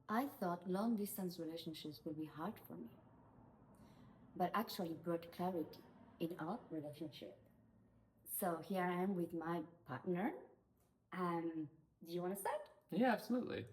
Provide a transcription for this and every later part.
I thought long distance relationships would be hard for me, but actually brought clarity in our relationship. So here I am with my partner. Do you want to start? Yeah, absolutely.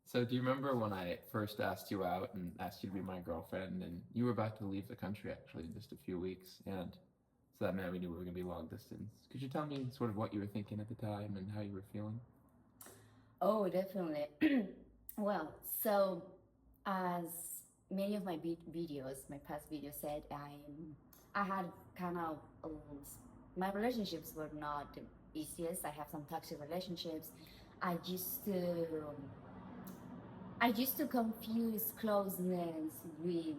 So, do you remember when I first asked you out and asked you to be my girlfriend, and you were about to leave the country actually in just a few weeks, and so that meant we knew we were going to be long distance. Could you tell me sort of what you were thinking at the time and how you were feeling? Oh, definitely. Well, so as many of my videos, my past videos said, I had kind of my relationships were not the easiest. I have some toxic relationships. I used to I used to confuse closeness with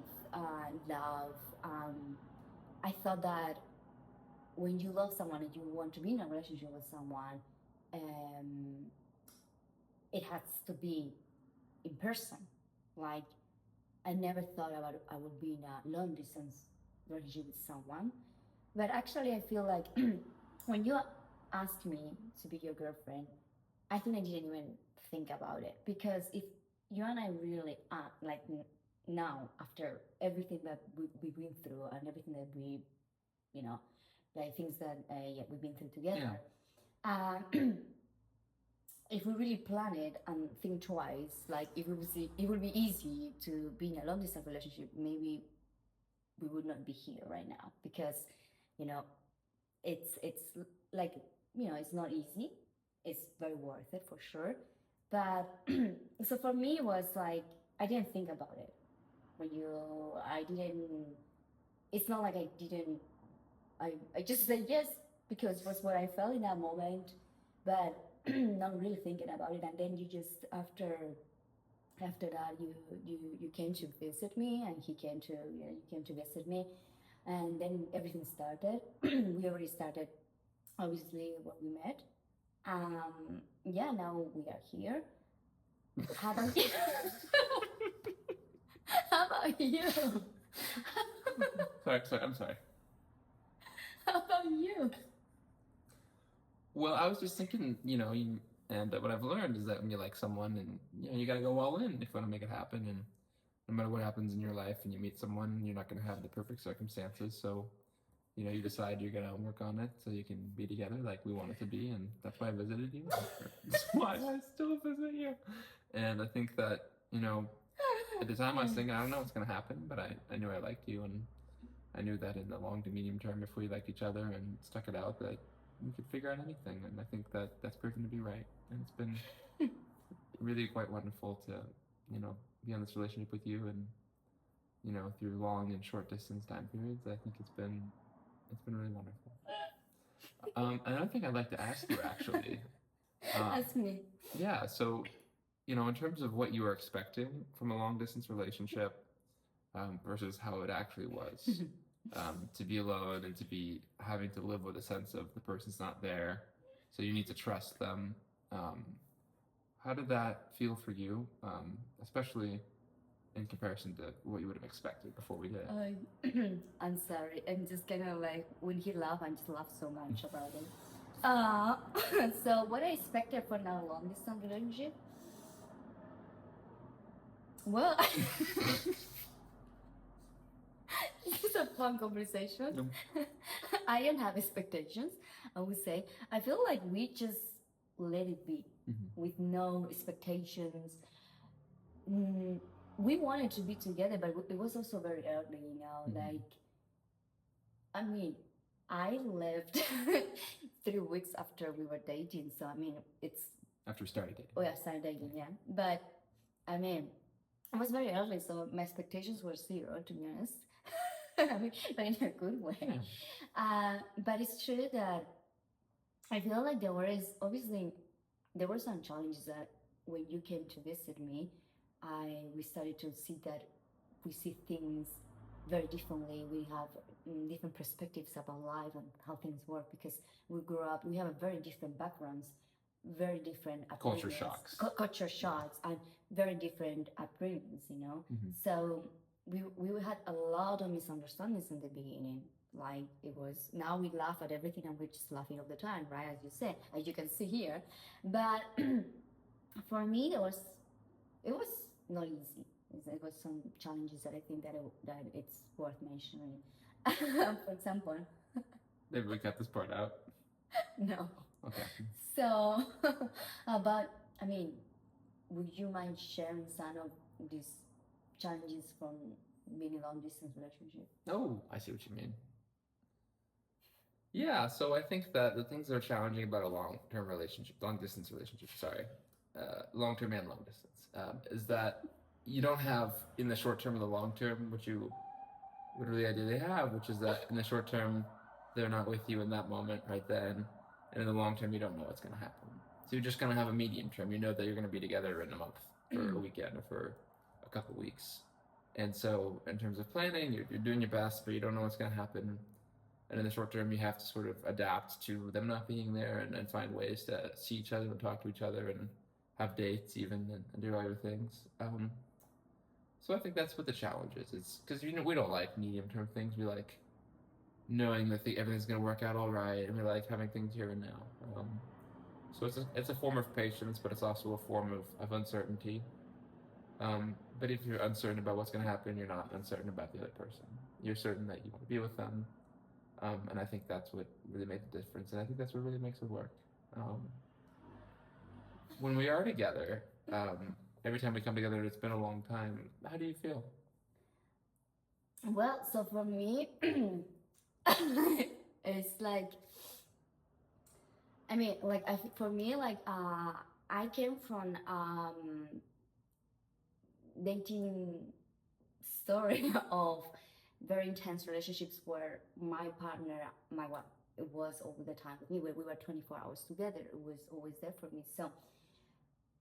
love. I thought that when you love someone and you want to be in a relationship with someone, um, it has to be in person. Like I never thought about I would be in a long distance relationship with someone, but actually I feel like when you asked me to be your girlfriend, I think I didn't even think about it because if you and I really are like now after everything that we've been through and everything that we, you know, like things that yeah, we've been through together. Yeah. If we really plan it and think twice, like if it would be easy to be in a long distance relationship, maybe we would not be here right now because, you know, it's like it's not easy. It's very worth it for sure, but so for me it was like I didn't think about it when you I didn't. It's not like I didn't. I just said yes because it was what I felt in that moment, but not really thinking about it. And then you just after that you came to visit me, and he came to you came to visit me, and then everything started. We already started, obviously, when we met. Yeah, now we are here. How about you? How about you? Sorry, I'm sorry. How about you? Well, I was just thinking, and what I've learned is that when you like someone, and you got to go all in if you want to make it happen. And no matter what happens in your life, and you meet someone, you're not going to have the perfect circumstances. So, you decide you're going to work on it so you can be together like we want it to be, and that's why I visited you. That's why I still visit you. And I think that at the time I was thinking, I don't know what's going to happen, but I knew I liked you, and I knew that in the long to medium term, if we liked each other and stuck it out, that we could figure out anything. And I think that that's proven to be right. And it's been really quite wonderful to, be on this relationship with you, and through long and short distance time periods. I think it's been really wonderful. Another thing I'd like to ask you actually. Ask me. Yeah. So, in terms of what you were expecting from a long distance relationship, versus how it actually was. To be alone and to be having to live with a sense of the person's not there, so you need to trust them. How did that feel for you, especially in comparison to what you would have expected before we did it? I'm sorry. I'm just kind of like when he laughed, I just laugh so much about it. So what I expected for our long distance relationship? Well, this is a fun conversation. I don't have expectations. I would say I feel like we just let it be with no expectations. We wanted to be together, but it was also very early, like, I mean, I left 3 weeks after we were dating, so I mean, it's After we started dating. oh yeah, started dating, yeah. But I mean, it was very early, so my expectations were zero, to be honest. I mean, but in a good way. Yeah. But it's true that I feel like there were some challenges that when you came to visit me, we started to see that we see things very differently. We have different perspectives about life and how things work because we grew up. We have very different backgrounds, very different Culture upbringings, shocks. Culture shocks, and very different upbringings. So we had a lot of misunderstandings in the beginning. Like it was now we laugh at everything and we're just laughing all the time, right? As you said, as you can see here. But for me, there was it was not easy. It was some challenges that I think that it's worth mentioning. For example, Maybe we cut this part out. no. Okay. So, but I mean, would you mind sharing some of these challenges from being in a long distance relationship? Oh, I see what you mean. Yeah, so I think that the things that are challenging about a long-term relationship, long-distance relationship, sorry, long-term and long distance, is that you don't have in the short term or the long term what you would really ideally have, which is that in the short term they're not with you in that moment right then, and in the long term you don't know what's going to happen. So you're just going to have a medium term. You know that you're going to be together in a month, for a weekend, or for a couple weeks, and so in terms of planning, you're doing your best, but you don't know what's going to happen. And in the short term, you have to sort of adapt to them not being there, and find ways to see each other and talk to each other and have dates even, and do other things. So I think that's what the challenge is. It's because we don't like medium term things. We like knowing that everything's going to work out all right, and we like having things here and now. So it's a form of patience, but it's also a form of uncertainty. But if you're uncertain about what's going to happen, you're not uncertain about the other person. You're certain that you want to be with them. And I think that's what really makes the difference, and I think that's what really makes it work. Um, when we are together, every time we come together, it's been a long time. How do you feel? Well, so for me, it's like, I mean, like for me, like I came from dating story of very intense relationships where my partner, my one, it was all the time with me. Where we were 24 hours together, it was always there for me. So,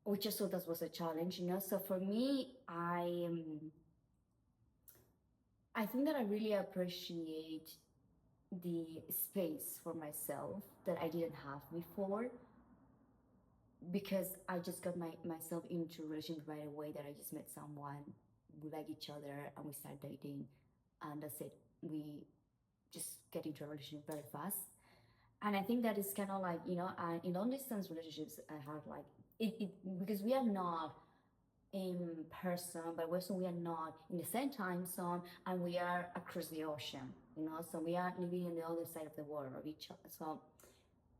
which also that was a challenge, you know. So for me, I think that I really appreciate the space for myself that I didn't have before, because I just got myself into a relationship right away, that I just met someone, we like each other, and we start dating, and that's it. We just get into a relationship very fast. And I think that is kind of like, you know, in long distance relationships, I have like, because we are not in person, but also we are not in the same time zone, and we are across the ocean, you know, so we are living on the other side of the world of each other. So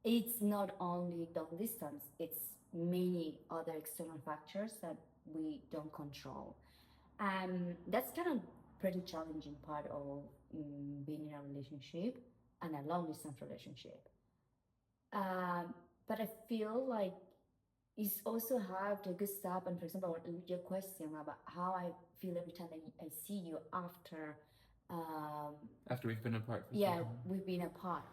it's not only long distance, it's many other external factors that we don't control. And that's kind of pretty challenging part of being in a relationship, and a long distance relationship. But I feel like it's also hard to get stop. And for example, your question about how I feel every time I see you after, After we've been apart for yeah, some time. we've been apart.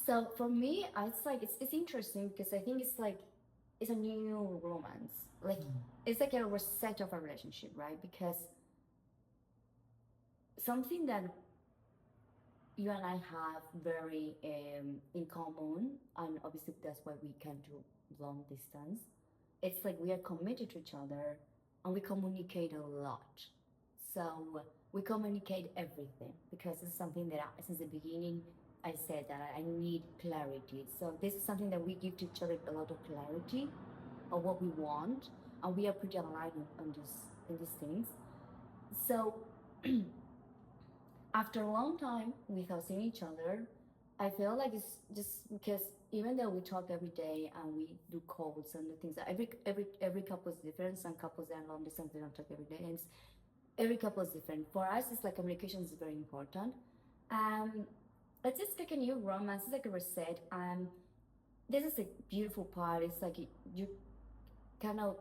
So for me, it's like it's interesting, because I think it's like it's a new romance. Like it's like a reset of a relationship, right? Because something that you and I have very in common, and obviously that's why we can do long distance. It's like we are committed to each other, and we communicate a lot. So we communicate everything, because it's something that since the beginning I said that I need clarity. So this is something that we give to each other, a lot of clarity of what we want, and we are pretty aligned on this in these things. So after a long time without seeing each other, I feel like it's just because even though we talk every day and we do calls and the things, every couple is different. Some couples that are long distance, they don't talk every day, and every couple is different. For us, it's like communication is very important. Um, it's just like a new romance. It's like a reset, and this is a beautiful part. It's like you kind of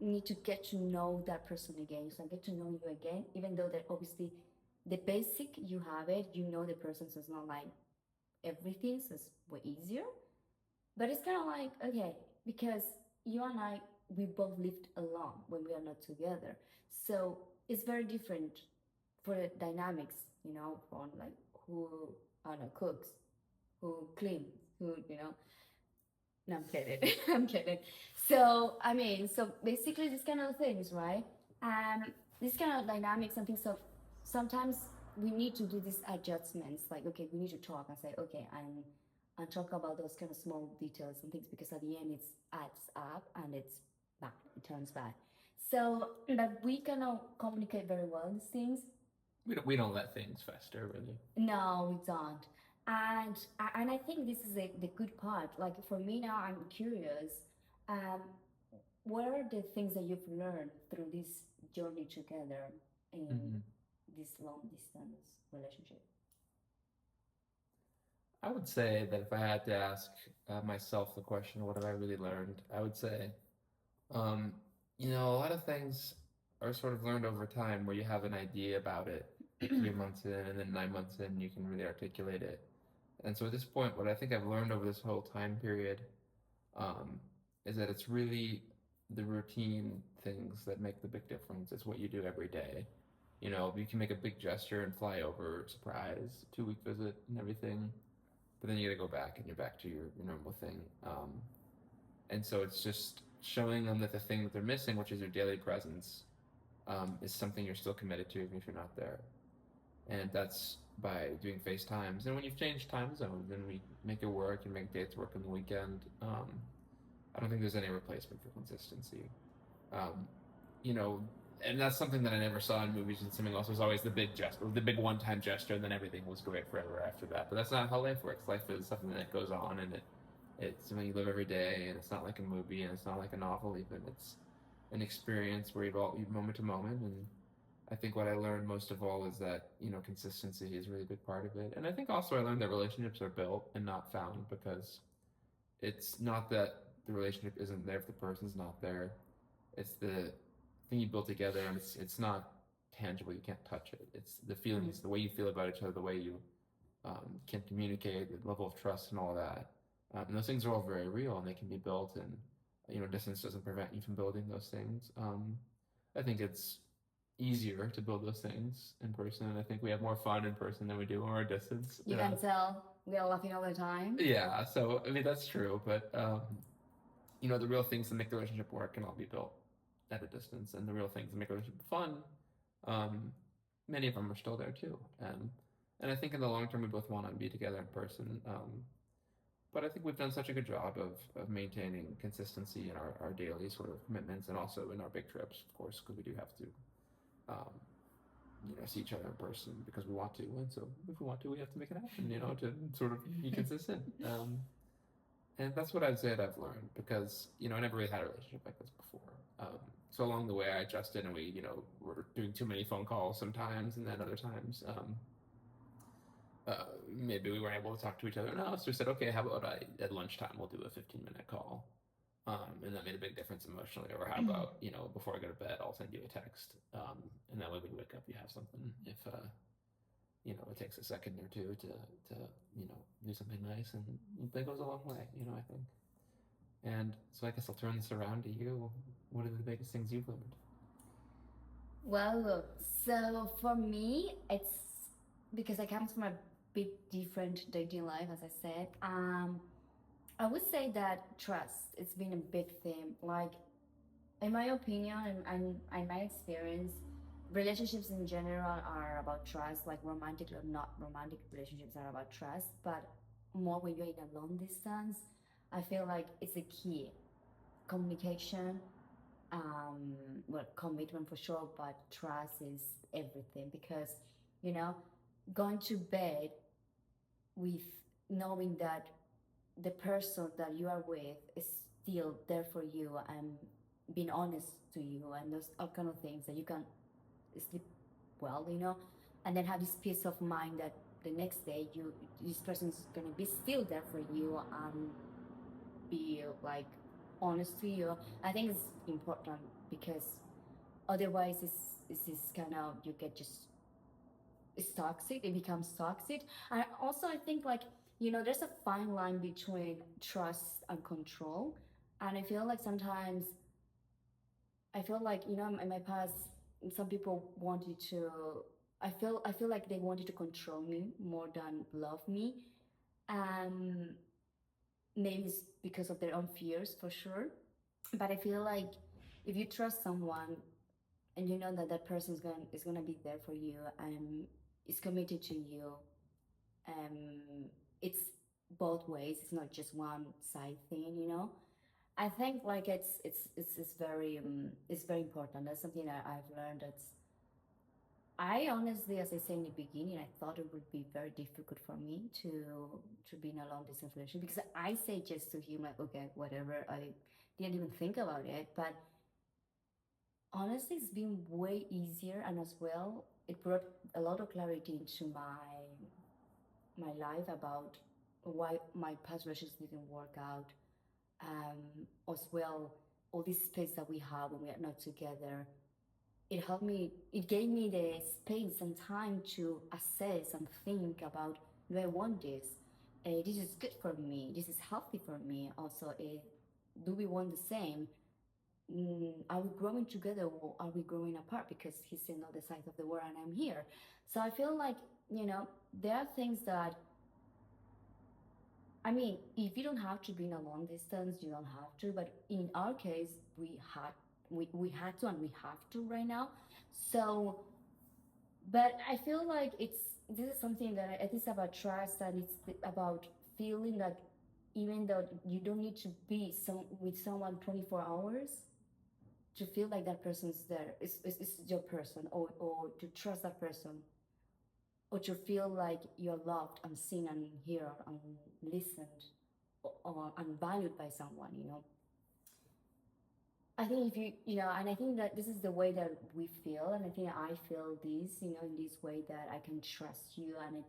need to get to know that person again. So I get to know you again, even though that obviously the basic you have it, you know the person, so it's not like everything, so it's way easier. But it's kind of like, okay, because you and I, we both lived alone when we are not together. So it's very different for the dynamics, you know, on like who, I don't know, cooks, who cleans, who, you know. No, I'm kidding. I'm kidding. So, I mean, so basically these kind of things, right? These kind of dynamics and things. So sometimes we need to do these adjustments. Like, okay, we need to talk and say, okay, and talk about those kind of small details and things, because at the end it adds up, and it's bad. It turns bad. So, but we cannot communicate very well these things. We don't let things fester really. No, we don't. And I think this is the good part. Like for me now, I'm curious. Um, what are the things that you've learned through this journey together in Hmm. this long distance relationship? I would say that if I had to ask myself the question, what have I really learned? I would say, um, a lot of things are sort of learned over time where you have an idea about it, like 3 months in, and then 9 months in, you can really articulate it. And so at this point, what I think I've learned over this whole time period um, is that it's really the routine things that make the big difference. It's what you do every day. You can make a big gesture and fly over, surprise, 2 week visit and everything, but then you got to go back and you're back to your normal thing. And so it's just showing them that the thing that they're missing, which is your daily presence, is something you're still committed to even if you're not there. And that's by doing FaceTimes. And when you've changed time zones, then we make it work and make dates work on the weekend. I don't think there's any replacement for consistency. Um, you know, and that's something that I never saw in movies and something else was always the big gesture, the big one-time gesture, and then everything was great forever after that. But that's not how life works. Life is something that goes on, and it's something you live every day, and it's not like a movie, and it's not like a novel even. It's an experience where you moment to moment, and I think what I learned most of all is that consistency is a really big part of it, and I think also I learned that relationships are built and not found because it's not that the relationship isn't there if the person's not there. It's the thing you build together, and it's not tangible. You can't touch it. It's the feelings, the way you feel about each other, the way you can communicate, the level of trust, and all that. And those things are all very real, and they can be built. And distance doesn't prevent you from building those things. I think it's easier to build those things in person, and I think we have more fun in person than we do when we're at distance. You can tell we are laughing all the time. Yeah, so I mean that's true, but the real things that make the relationship work can all be built at a distance, and the real things that make a relationship fun, um, many of them are still there too. And I think in the long term, we both want to be together in person. But I think we've done such a good job of maintaining consistency in our daily sort of commitments, and also in our big trips, of course, because we do have to, um, see each other in person because we want to. And so if we want to, we have to make it happen, to sort of be consistent. And that's what I'd say that I've learned because, I never really had a relationship like this before. So along the way, I adjusted and we, were doing too many phone calls sometimes, and then other times, maybe we weren't able to talk to each other enough. So we said, okay, how about at lunchtime, we'll do a 15-minute call. And that made a big difference emotionally. Or how about, before I go to bed, I'll send you a text. And that way when you wake up, you have something. If, it takes a second or two to do something nice, and that goes a long way, I think. And so I guess I'll turn this around to you. What are the biggest things you've learned? Well, so for me, it's because I come from a bit different dating life, as I said. I would say that trust, it's been a big theme. Like, in my opinion and my experience, relationships in general are about trust, like romantic or not romantic relationships are about trust, but more when you're in a long distance, I feel like it's a key. Communication, well, commitment for sure, but trust is everything because, you know, going to bed with knowing that the person that you are with is still there for you and being honest to you and those all kind of things that you can sleep well, and then have this peace of mind that the next day this person is gonna be still there for you and be like honest to you. I think it's important because otherwise it's kind of you get just it's toxic. It becomes toxic. And also I think like there's a fine line between trust and control, and I feel like sometimes in my past some people wanted to. I feel like they wanted to control me more than love me. Um, maybe it's because of their own fears for sure. But I feel like if you trust someone and you know that that person is gonna be there for you and is committed to you, um, it's both ways. It's not just one side thing. I think like it's very important. That's something that I've learned. That's I honestly, as I said in the beginning, I thought it would be very difficult for me to be in a long distance relationship because I say just to him like, okay, whatever. I didn't even think about it, but honestly, it's been way easier, and as well, it brought a lot of clarity into my life about why my past relationships didn't work out. As well, all this space that we have when we are not together, it helped me, it gave me the space and time to assess and think about, do I want this? This is good for me, this is healthy for me. Also, do we want the same? Are we growing together or are we growing apart because he's in other side of the world and I'm here? So I feel like, there are things that, I mean, if you don't have to be in a long distance, you don't have to. But in our case, we had to and we have to right now. So, but I feel like this is something that it is about trust and it's about feeling that even though you don't need to be with someone 24 hours to feel like that person's there. It's your person, or to trust that person, or to feel like you're loved and seen and heard and listened and valued by someone. I think if and I think that this is the way that we feel, and I think I feel this, in this way that I can trust you and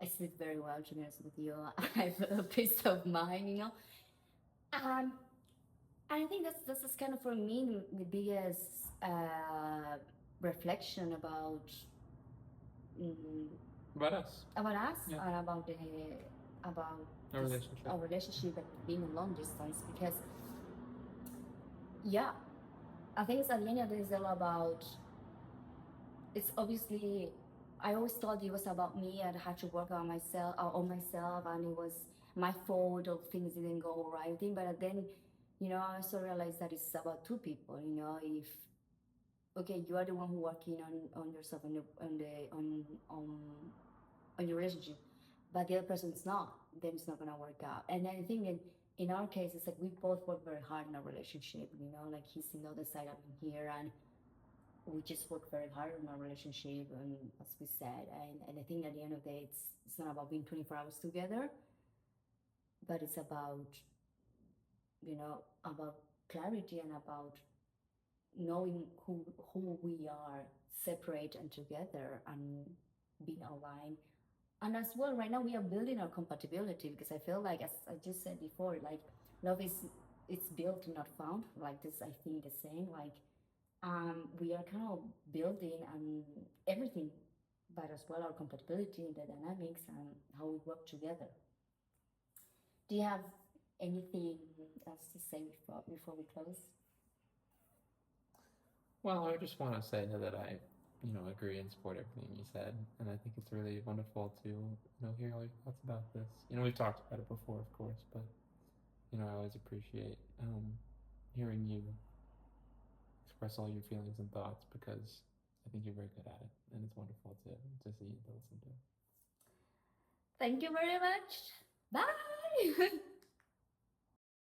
I sleep very well, to be honest with you. I have a peace of mind. Um, and I think that's just kind of for me the biggest reflection mm, About us. about us Yeah. and about Our relationship. our relationship and being a long distance because yeah, I think it's at the end of it is all about. It's obviously, I always thought it was about me and I had to work on myself, and it was my fault or things didn't go right. But then, I also realized that it's about two people. If okay, you are the one who working on yourself on your relationship, but the other person is not, then it's not gonna work out. And I think in our case, it's like we both work very hard in our relationship. Like he's in the other side, I'm here, and we just work very hard on our relationship, and as we said, and I think at the end of the day, it's not about being 24 hours together, but it's about clarity and about knowing who we are separate and together and being aligned. And as well, right now we are building our compatibility because I feel like, as I just said before, like love is it's built not found. Like this, I think the same. Like we are kind of building and everything, but as well our compatibility, the dynamics, and how we work together. Do you have anything else to say before we close? Well, I just want to say that I, agree and support everything you said, and I think it's really wonderful to, hear all your thoughts about this. We've talked about it before, of course, but I always appreciate hearing you express all your feelings and thoughts because I think you're very good at it, and it's wonderful to see and to listen to. Thank you very much. Bye.